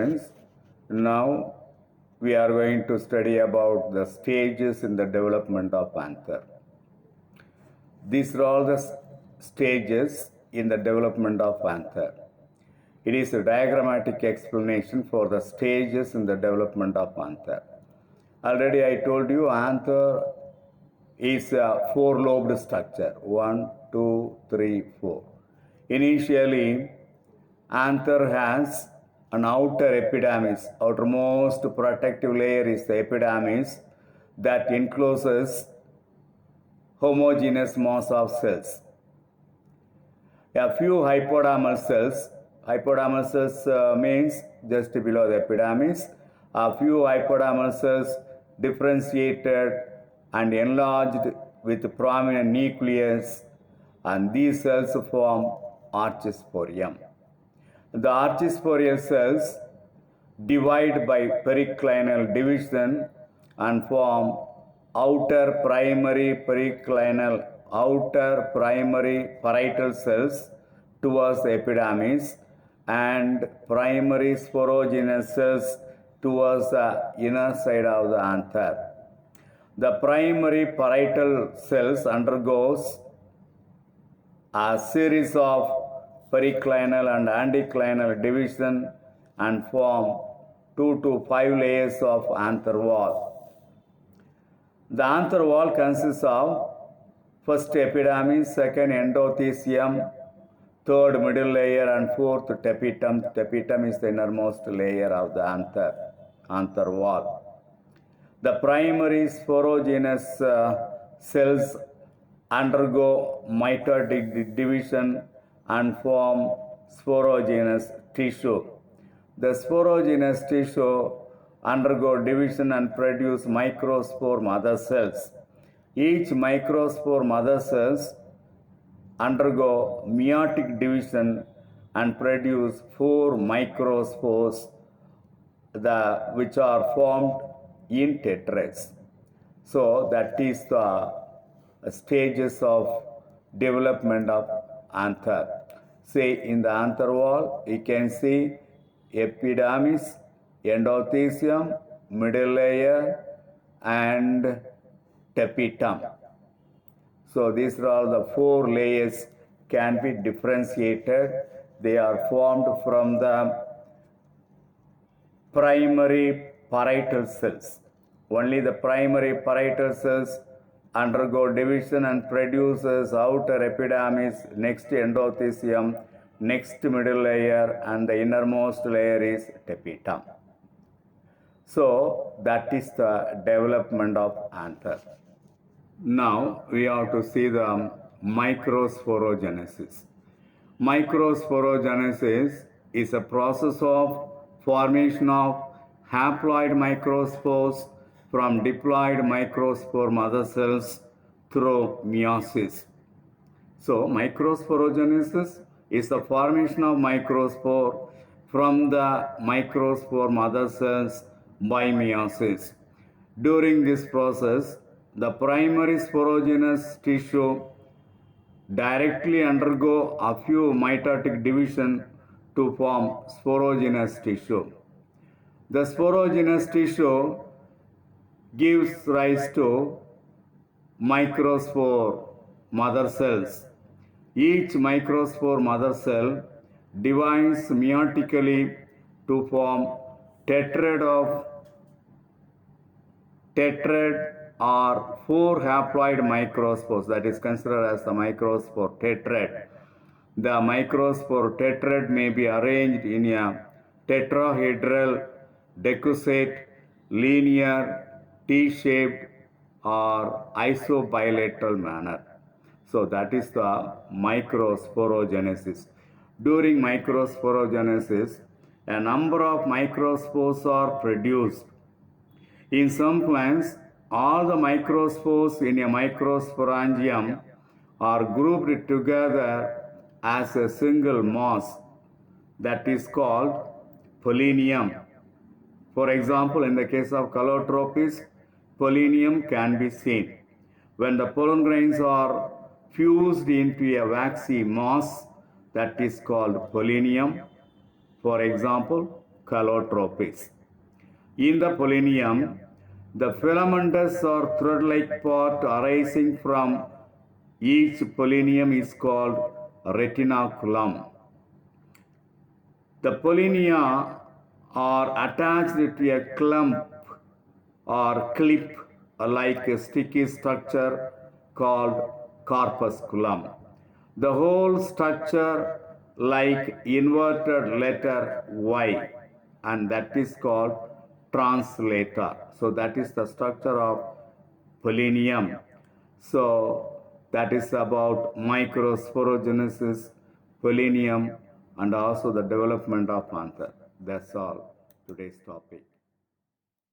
students, now we are going to study about the stages in the development of anther. These are all the stages in the development of anther. It is a diagrammatic explanation for the stages in the development of anther. Already I told you anther is a four-lobed structure. 1, 2, 3, 4. Initially, anther has an outer epidermis. Outermost protective layer is the epidermis that encloses homogeneous mass of cells. A few hypodermal cells. Hypodermal cells means just below the epidermis. A few hypodermal cells differentiated and enlarged with prominent nucleus, and these cells form archisporium. The archisporial cells divide by periclinal division and form outer primary parietal cells towards the epidermis and primary sporogenous cells towards the inner side of the anther. The primary parietal cells undergoes a series of periclinal and anticlinal division and form 2 to 5 layers of anther wall. The anther wall consists of first epidermis, second endothecium, third middle layer, and fourth tapetum. Tapetum is the innermost layer of the anther wall. The primary sporogenous cells undergo mitotic division and form sporogenous tissue. The sporogenous tissue undergo division and produce microspore mother cells. Each microspore mother cells undergo meiotic division and produce 4 microspores which are formed in tetrads. So that is the stages of development of anther. Say in the anther wall, you can see epidermis, endothecium, middle layer, and tapetum. So these are all the 4 layers can be differentiated. They are formed from the primary parietal cells. Only the primary parietal cells undergo division and produces outer epidermis, next endothecium, next middle layer, and the innermost layer is tapetum. So that is the development of anther. Now we have to see the microsporogenesis. Microsporogenesis is a process of formation of haploid microspores from diploid microspore mother cells through meiosis. So microsporogenesis is the formation of microspore from the microspore mother cells by meiosis. During this process, the primary sporogenous tissue directly undergo a few mitotic division to form sporogenous tissue. The sporogenous tissue gives rise to microspore mother cells. Each microspore mother cell divides meiotically to form tetrad or 4 haploid microspores, that is considered as the microspore tetrad. The microspore tetrad may be arranged in a tetrahedral, decussate, linear, T-shaped, or isobilateral manner. So that is the microsporogenesis. During microsporogenesis, a number of microspores are produced. In some plants, all the microspores in a microsporangium are grouped together as a single mass that is called pollinium. For example, in the case of Calotropis, pollinium can be seen. When the pollen grains are fused into a waxy mass, that is called pollinium. For example, calotropis. In the pollinium, the filamentous or thread-like part arising from each pollinium is called retinaculum. The pollinia are attached to a clump or clip like a sticky structure called corpusculum. The whole structure like inverted letter Y, and that is called translator. So that is the structure of pollinium. So that is about microsporogenesis, pollinium, and also the development of anther. That's all today's topic.